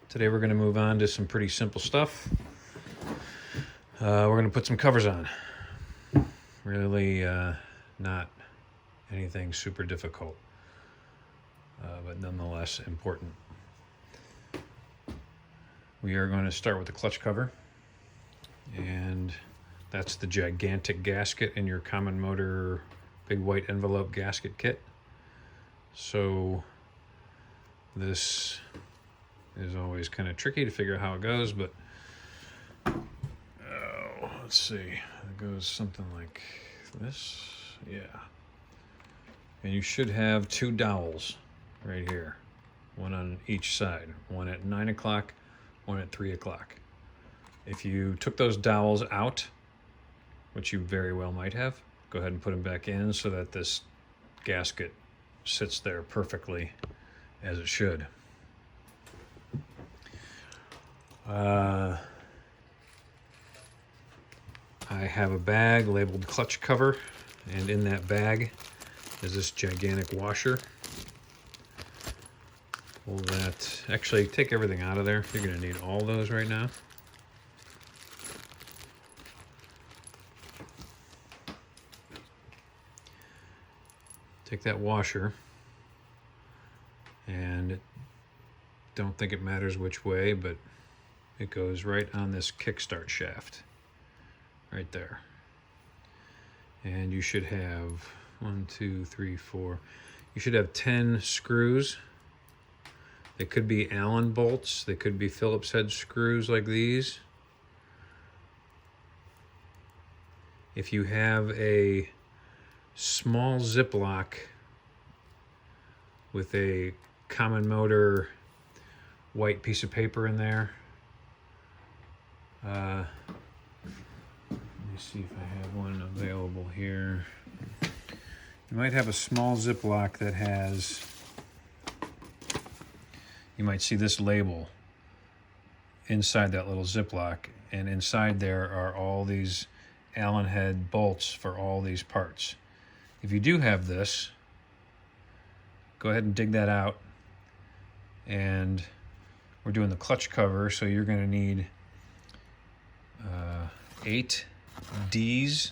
Today we're going to move on to some pretty simple stuff. We're going to put some covers on. Really not anything super difficult, but nonetheless important. We are going to start with the clutch cover, and that's the gigantic gasket in your common motor big white envelope gasket kit. So this is always kind of tricky to figure out how it goes, but let's see. It goes something like this. Yeah. And you should have two dowels right here, one on each side, one at 9 o'clock, one at 3 o'clock. If you took those dowels out, which you very well might have, go ahead and put them back in so that this gasket sits there perfectly as it should. I have a bag labeled clutch cover, and in that bag is this gigantic washer. Pull that, actually take everything out of there. You're going to need all those right now. Take that washer, and don't think it matters which way, but it goes right on this kickstart shaft, right there. And you should have 1, 2, 3, 4. You should have 10 screws. They could be Allen bolts. They could be Phillips head screws like these. If you have a small Ziploc with a common motor white piece of paper in there, let me see if I have one available here. You might have a small Ziploc that has, you might see this label inside that little Ziploc, and inside there are all these Allen head bolts for all these parts. If you do have this, go ahead and dig that out. And we're doing the clutch cover, so you're going to need 8 D's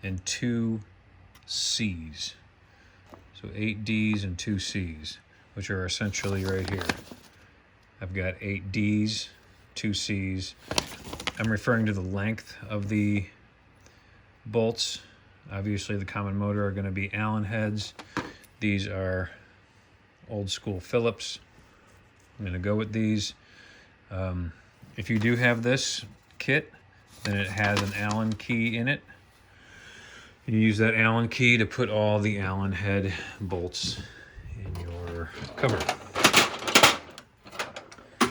and 2 C's. So 8 D's and 2 C's, which are essentially right here. I've got 8 D's, 2 C's. I'm referring to the length of the bolts. Obviously the common motor are going to be Allen heads. These are old school Phillips. I'm going to go with these. If you do have this kit, then it has an Allen key in it. You use that Allen key to put all the Allen head bolts in your cover. So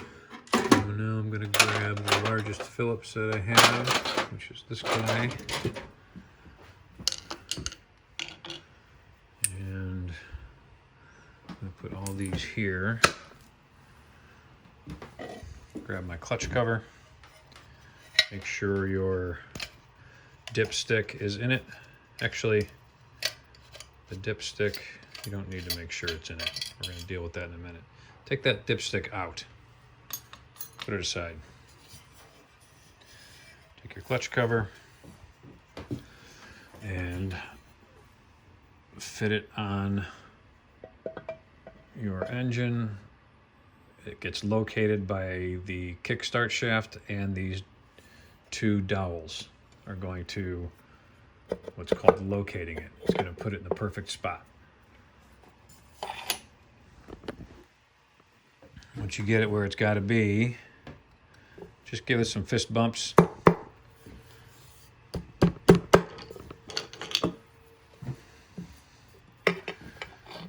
now I'm going to grab the largest Phillips that I have, which is this guy. And I'm going to put all these here. Grab my clutch cover. Make sure your dipstick is in it. Actually, the dipstick, you don't need to make sure it's in it. We're going to deal with that in a minute. Take that dipstick out. Put it aside. Take your clutch cover and fit it on your engine. It gets located by the kickstart shaft, and these 2 dowels are going to, what's called locating it. It's going to put it in the perfect spot. Once you get it where it's got to be, just give it some fist bumps.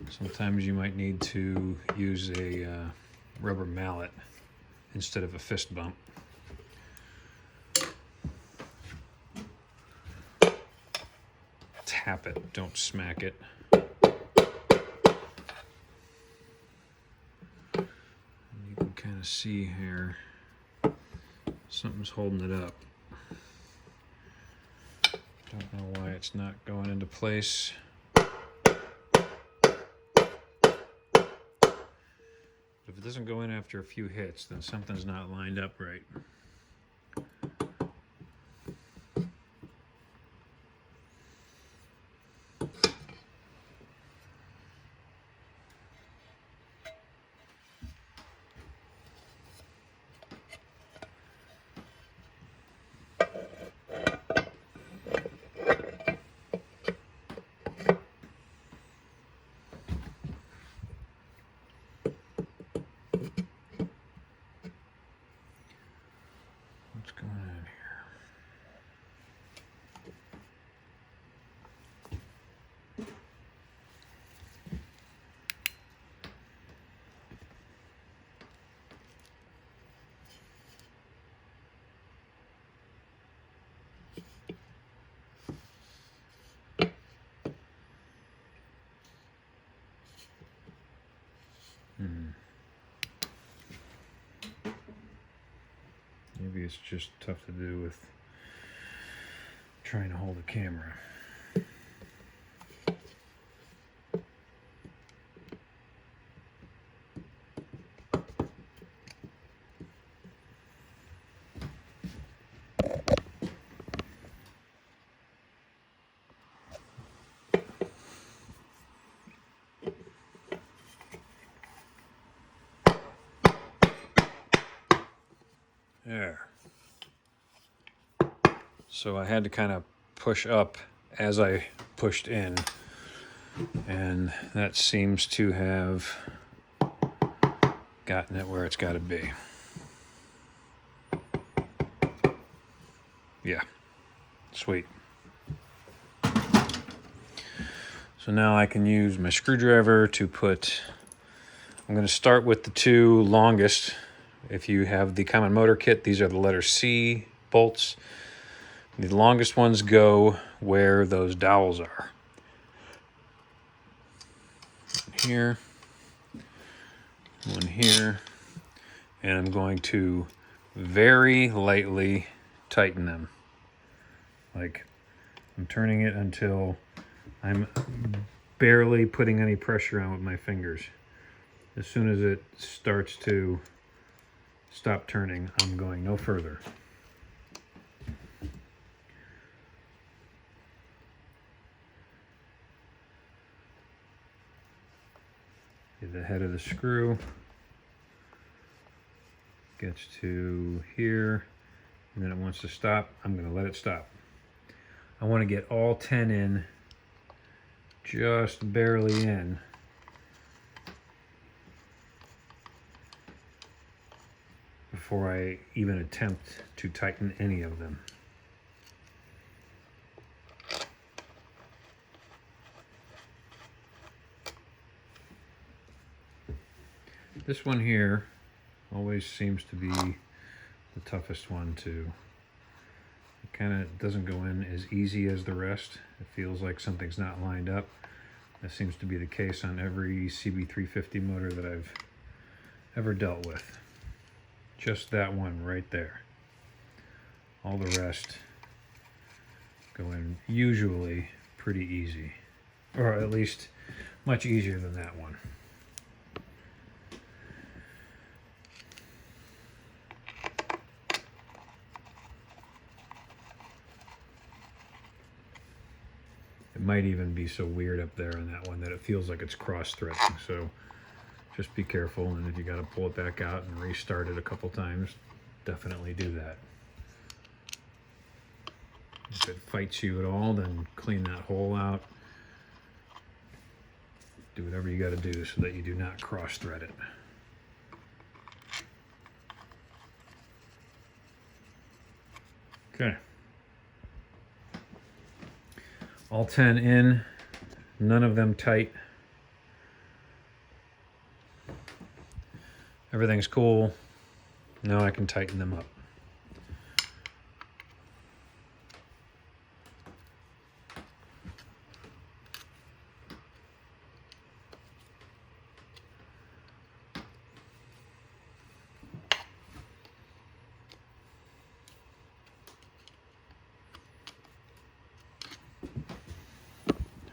Sometimes you might need to use a rubber mallet instead of a fist bump. Tap it, don't smack it. And you can kind of see here, something's holding it up. Don't know why it's not going into place. If it doesn't go in after a few hits, then something's not lined up right. What's going on here? Maybe it's just tough to do with trying to hold a camera. There. So I had to kind of push up as I pushed in, and that seems to have gotten it where it's got to be. Yeah, sweet. So now I can use my screwdriver to put, I'm going to start with the two longest. If you have the common motor kit, these are the letter C bolts. The longest ones go where those dowels are. Here, one here, and I'm going to very lightly tighten them. Like, I'm turning it until I'm barely putting any pressure on with my fingers. As soon as it starts to stop turning, I'm going no further. The head of the screw gets to here, and then it wants to stop. I'm going to let it stop. I want to get all 10 in, just barely in. Before I even attempt to tighten any of them. This one here always seems to be the toughest one to. It kind of doesn't go in as easy as the rest. It feels like something's not lined up. That seems to be the case on every CB350 motor that I've ever dealt with. Just that one right there. All the rest go in usually pretty easy, or at least much easier than that one. It might even be so weird up there on that one that it feels like it's cross-threading, so just be careful, and if you got to pull it back out and restart it a couple times, definitely do that. If it fights you at all, then clean that hole out. Do whatever you got to do so that you do not cross-thread it. Okay. All 10 in, none of them tight. Everything's cool. Now I can tighten them up.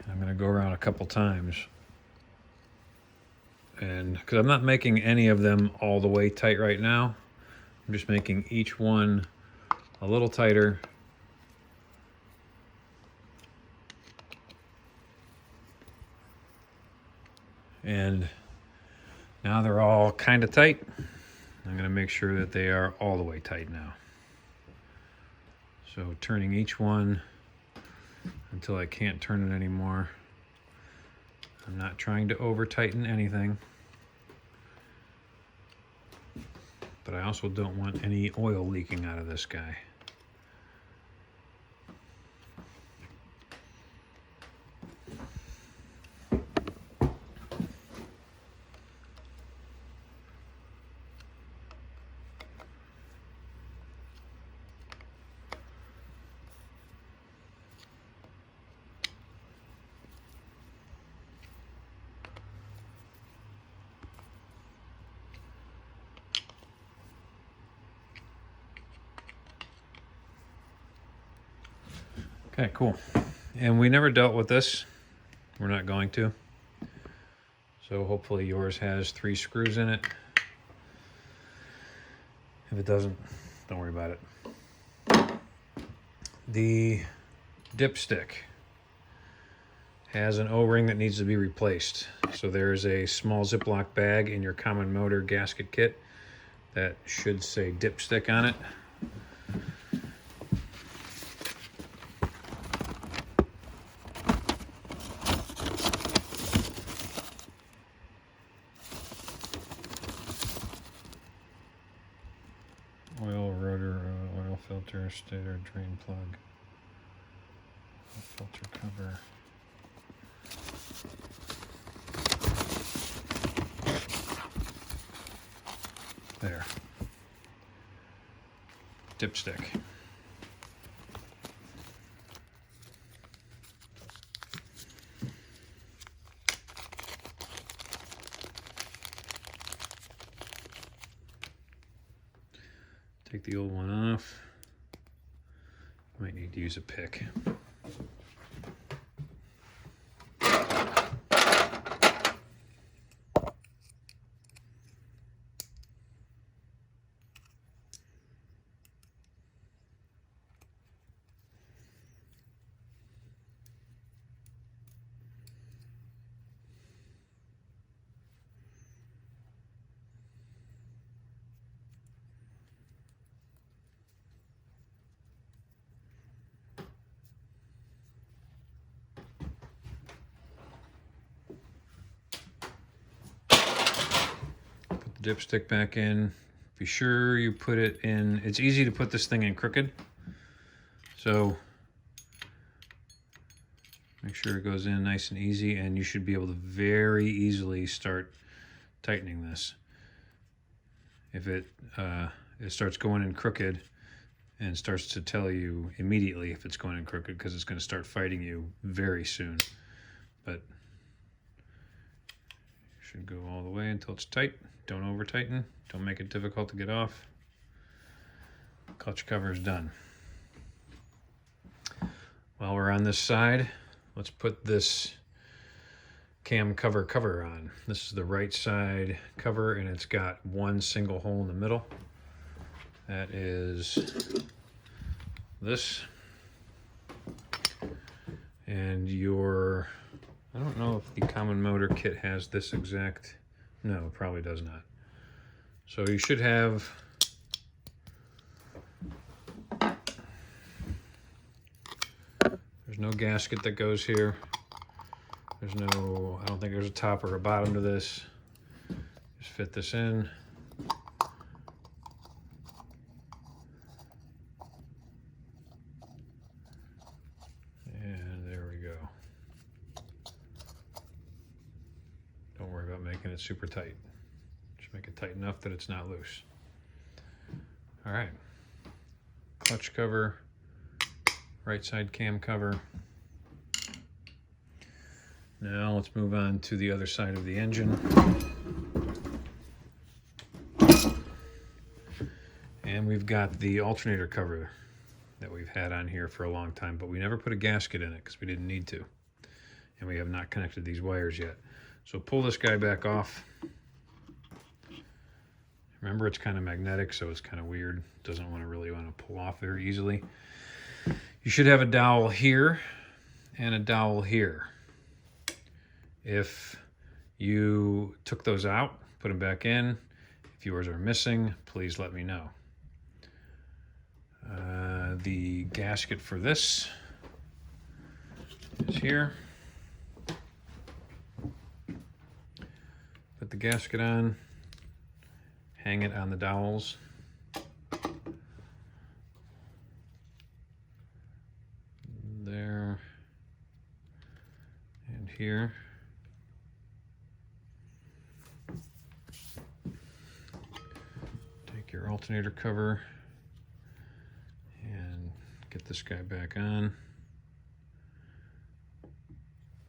I'm going to go around a couple times and tighten, because I'm not making any of them all the way tight right now. I'm just making each one a little tighter. And now they're all kind of tight. I'm going to make sure that they are all the way tight now. So turning each one until I can't turn it anymore. I'm not trying to over tighten anything, but I also don't want any oil leaking out of this guy. Okay, cool. And we never dealt with this. We're not going to. So hopefully yours has 3 screws in it. If it doesn't, don't worry about it. The dipstick has an O-ring that needs to be replaced. So there's a small Ziploc bag in your common motor gasket kit that should say dipstick on it. Oil rotor, oil filter, stator, drain plug, filter cover. There. Dipstick. Take the old one off. Might need to use a pick. Dipstick back in. Be sure you put it in. It's easy to put this thing in crooked, so make sure it goes in nice and easy, and you should be able to very easily start tightening this. If it starts going in crooked and starts to tell you immediately if it's going in crooked, because it's going to start fighting you very soon. But should go all the way until it's tight. Don't over tighten. Don't make it difficult to get off. Clutch cover is done. While we're on this side, let's put this cam cover on. This is the right side cover, and it's got one single hole in the middle. That is this. And your, I don't know if the common motor kit has this exact, no, it probably does not. So you should have there's no gasket that goes here. There's no, I don't think there's a top or a bottom to this. Just fit this in. And there we go. Don't worry about making it super tight. Just make it tight enough that it's not loose. All right. Clutch cover, right side cam cover. Now let's move on to the other side of the engine. And we've got the alternator cover that we've had on here for a long time, but we never put a gasket in it because we didn't need to. And we have not connected these wires yet. So pull this guy back off. Remember, it's kind of magnetic, so it's kind of weird. Doesn't really want to pull off very easily. You should have a dowel here and a dowel here. If you took those out, put them back in. If yours are missing, please let me know. The gasket for this is here. Put the gasket on, hang it on the dowels. There and here. Take your alternator cover and get this guy back on.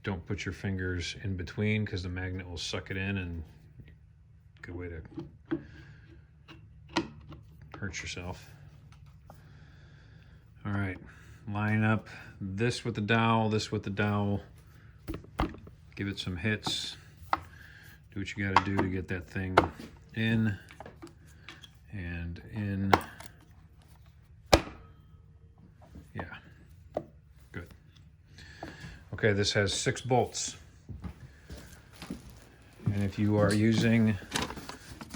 Don't put your fingers in between because the magnet will suck it in, and good way to hurt yourself. All right, line up this with the dowel, this with the dowel. Give it some hits. Do what you got to do to get that thing in and in. Yeah, good. Okay, this has 6 bolts. And if you are using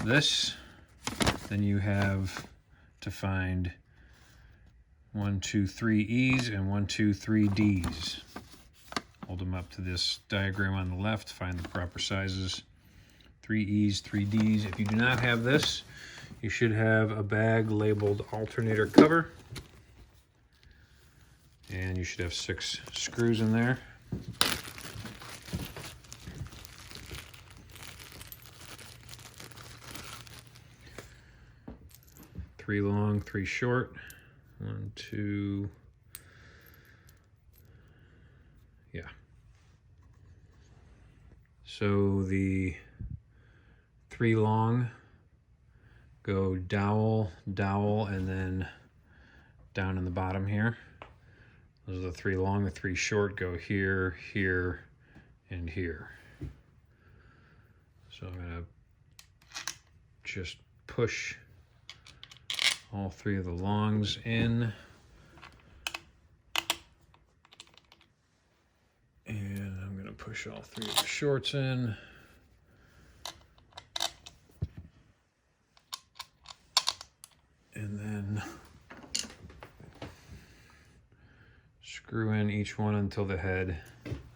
this, then you have to find 1, 2, 3 E's and 1, 2, 3 D's. Hold them up to this diagram on the left, find the proper sizes. 3 E's, 3 D's. If you do not have this, you should have a bag labeled alternator cover. And you should have 6 screws in there. Three long, 3 short. 1, 2. Yeah. So the 3 long go dowel, dowel, and then down in the bottom here. Those are the 3 long. The 3 short go here, here, and here. So I'm gonna just push all 3 of the longs in. And I'm gonna push all 3 of the shorts in. And then screw in each one until the head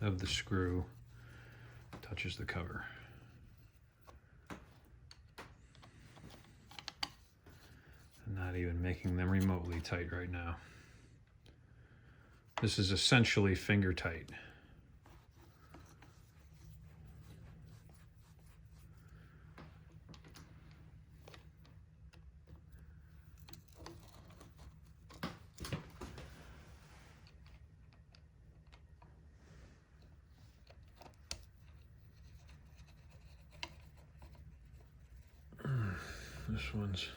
of the screw touches the cover. I'm not even making them remotely tight right now. This is essentially finger tight. This one's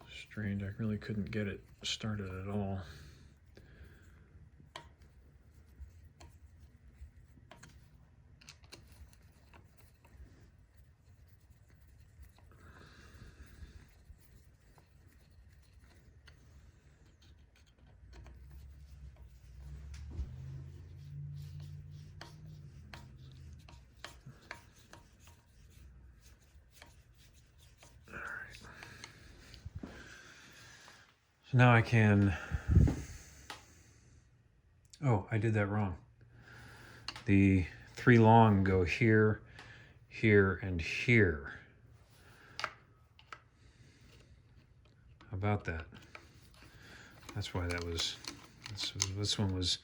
strained. I really couldn't get it started at all. So now I can, oh, I did that wrong. The 3 long go here, here, and here. How about that? That's why that was, this one was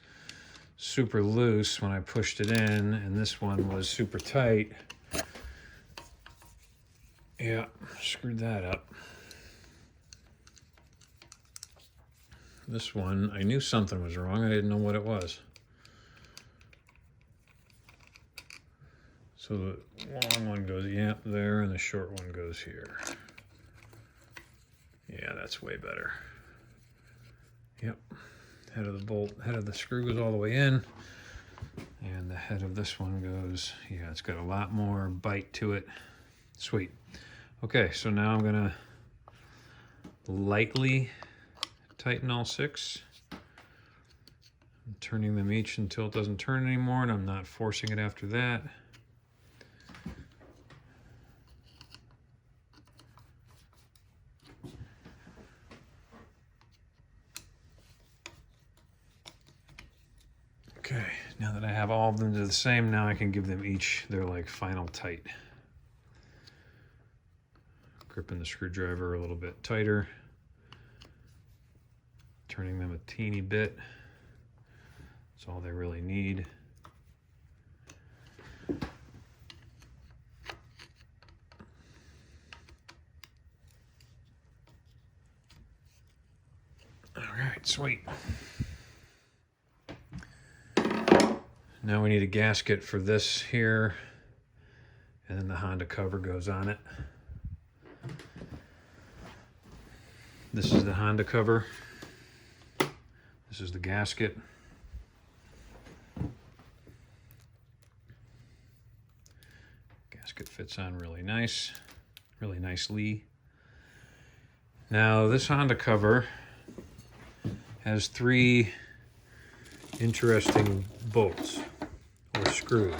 super loose when I pushed it in, and this one was super tight. Yeah, screwed that up. This one, I knew something was wrong. I didn't know what it was. So the long one goes, yeah, there, and the short one goes here. Yeah, that's way better. Yep. Head of the bolt, head of the screw goes all the way in. And the head of this one goes, yeah, it's got a lot more bite to it. Sweet. Okay, so now I'm gonna lightly tighten all 6. I'm turning them each until it doesn't turn anymore, and I'm not forcing it after that. Okay, now that I have all of them to the same, now I can give them each their like final tight. Gripping the screwdriver a little bit tighter, turning them a teeny bit. That's all they really need. All right, sweet. Now we need a gasket for this here, and then the Honda cover goes on it. This is the Honda cover. This is the gasket. Gasket fits on really nicely. Now this Honda cover has 3 interesting bolts or screws.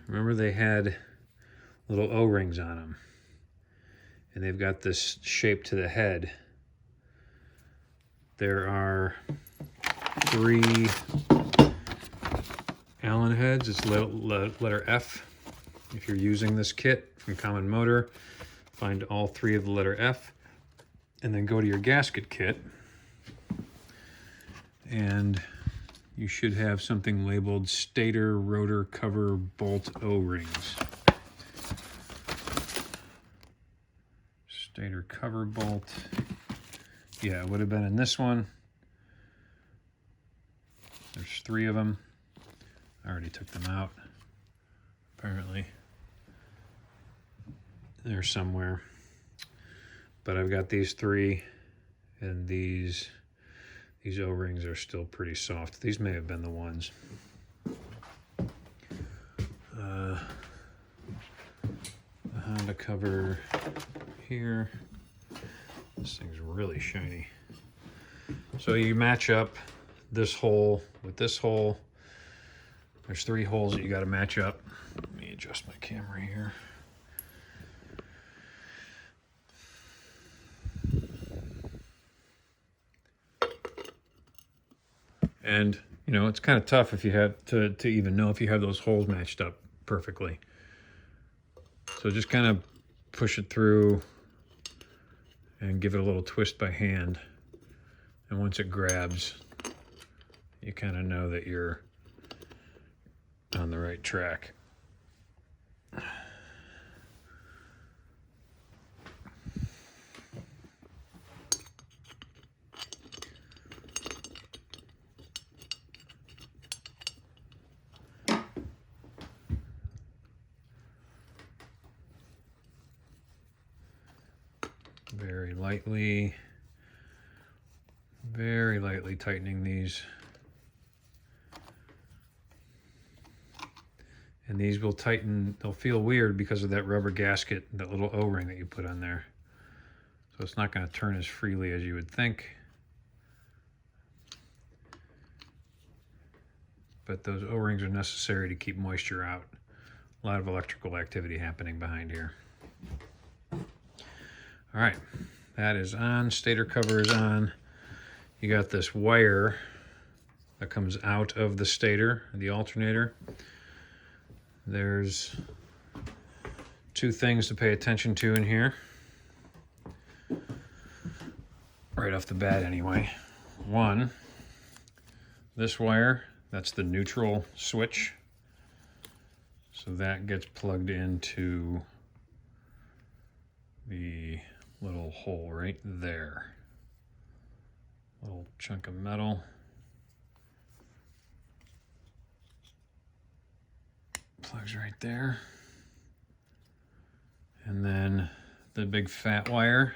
Remember they had little O-rings on them, and they've got this shape to the head. There are 3 Allen heads. It's letter F. If you're using this kit from Common Motor, find all 3 of the letter F, and then go to your gasket kit, and you should have something labeled Stator Rotor Cover Bolt O-rings. Stator cover bolt. Yeah, it would have been in this one. There's 3 of them. I already took them out. Apparently they're somewhere. But I've got these 3, and these O-rings are still pretty soft. These may have been the ones. The Honda cover here. This thing's really shiny. So you match up this hole with this hole. There's 3 holes that you got to match up. Let me adjust my camera here. And, you know, it's kind of tough if you have to even know if you have those holes matched up perfectly. So just kind of push it through and give it a little twist by hand. And once it grabs, you kind of know that you're on the right track. Very lightly tightening these. And these will tighten, they'll feel weird because of that rubber gasket, that little O-ring that you put on there. So it's not going to turn as freely as you would think. But those O-rings are necessary to keep moisture out. A lot of electrical activity happening behind here. All right, that is on. Stator cover is on. You got this wire that comes out of the stator, the alternator. There's 2 things to pay attention to in here. Right off the bat anyway. One, this wire, that's the neutral switch. So that gets plugged into the little hole right there. Little chunk of metal. Plugs right there. And then the big fat wire,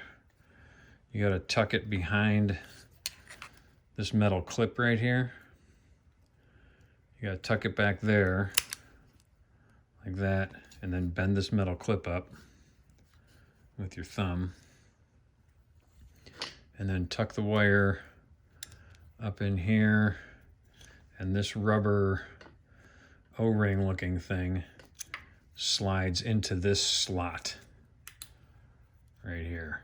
you got to tuck it behind this metal clip right here. You got to tuck it back there like that, and then bend this metal clip up. with your thumb. And then tuck the wire up in here, and this rubber O-ring looking thing slides into this slot right here.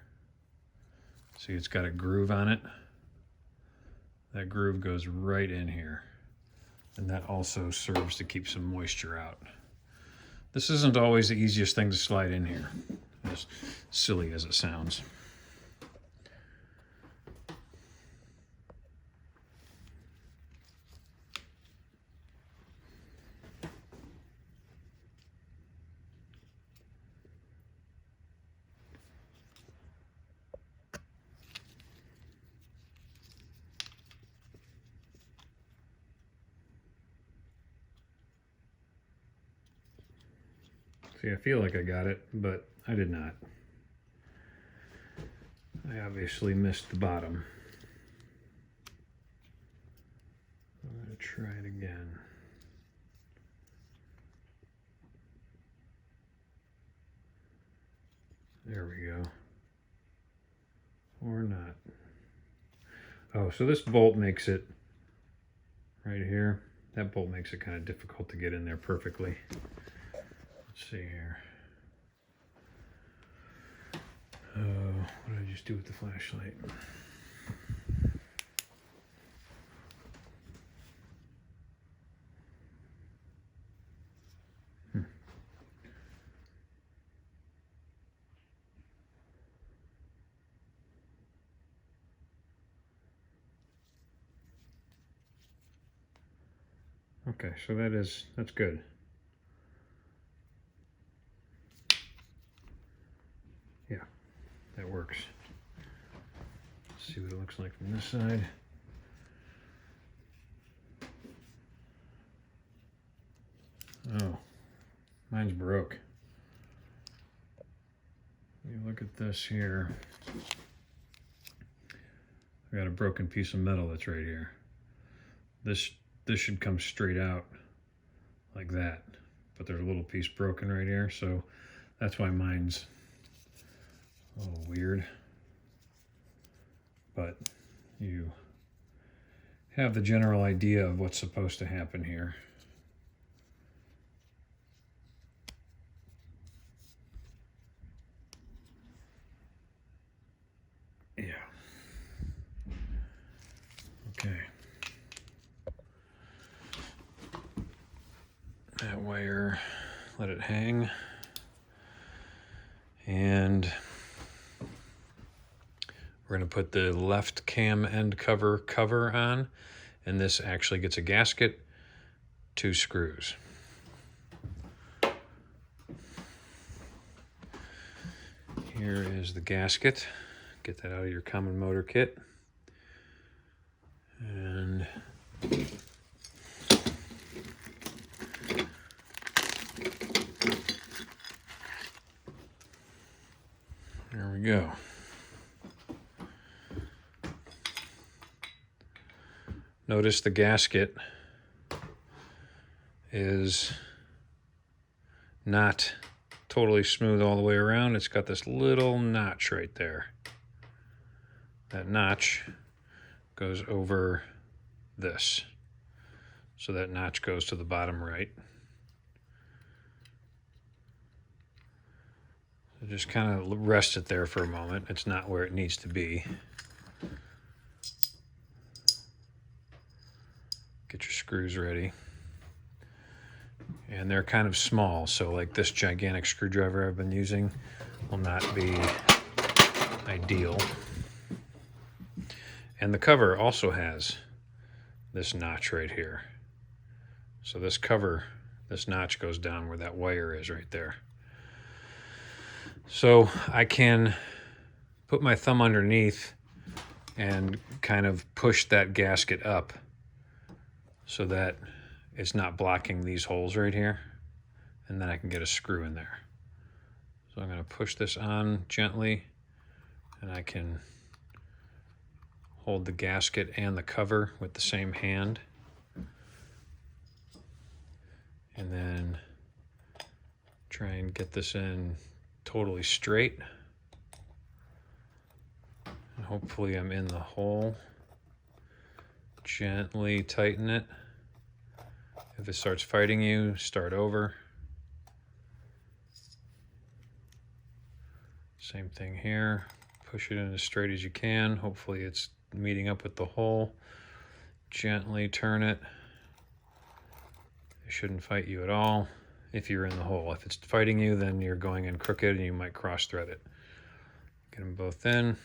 See, it's got a groove on it. That groove goes right in here. And that also serves to keep some moisture out. This isn't always the easiest thing to slide in here, as silly as it sounds. See, I feel like I got it, but I did not. I obviously missed the bottom. I'm going to try it again. There we go. Or not. Oh, so this bolt makes it right here. That bolt makes it kind of difficult to get in there perfectly. Let's see here. What did I just do with the flashlight? Okay, so that's good. Yeah, that works. Let's see what it looks like from this side. Oh, mine's broke. You look at this here. I got a broken piece of metal that's right here. This should come straight out like that, but there's a little piece broken right here, so that's why mine's a little weird. But you have the general idea of what's supposed to happen here. Yeah. Okay. That wire, let it hang. And we're going to put the left cam end cover on, and this actually gets a gasket, 2 screws. Here is the gasket. Get that out of your common motor kit. And there we go. Notice the gasket is not totally smooth all the way around. It's got this little notch right there. That notch goes over this. So that notch goes to the bottom right. So just kind of rest it there for a moment. It's not where it needs to be. Get your screws ready. And they're kind of small, so like this gigantic screwdriver I've been using will not be ideal. And the cover also has this notch right here. So this cover, this notch goes down where that wire is right there. So I can put my thumb underneath and kind of push that gasket up so that it's not blocking these holes right here, and then I can get a screw in there. So I'm going to push this on gently, and I can hold the gasket and the cover with the same hand, and then try and get this in totally straight. hopefully I'm in the hole. Gently tighten it. If it starts fighting you, start over. Same thing here. Push it in as straight as you can. Hopefully it's meeting up with the hole. Gently turn it. It shouldn't fight you at all if you're in the hole. If it's fighting you, then you're going in crooked and you might cross thread it. Get them both in.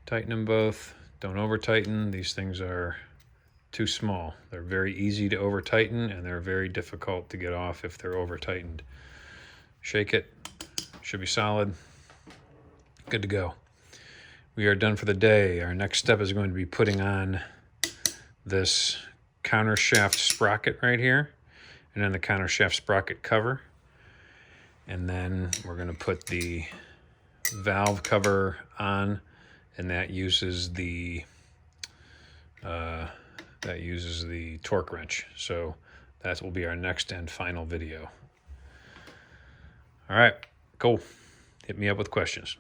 Tighten them both. Don't over tighten. These things are too small. They're very easy to over tighten and they're very difficult to get off if they're over tightened. Shake it. Should be solid. Good to go. We are done for the day. Our next step is going to be putting on this counter shaft sprocket right here, and then the counter shaft sprocket cover. And then we're going to put the valve cover on, and that uses the torque wrench. So that will be our next and final video. All right, cool. Hit me up with questions.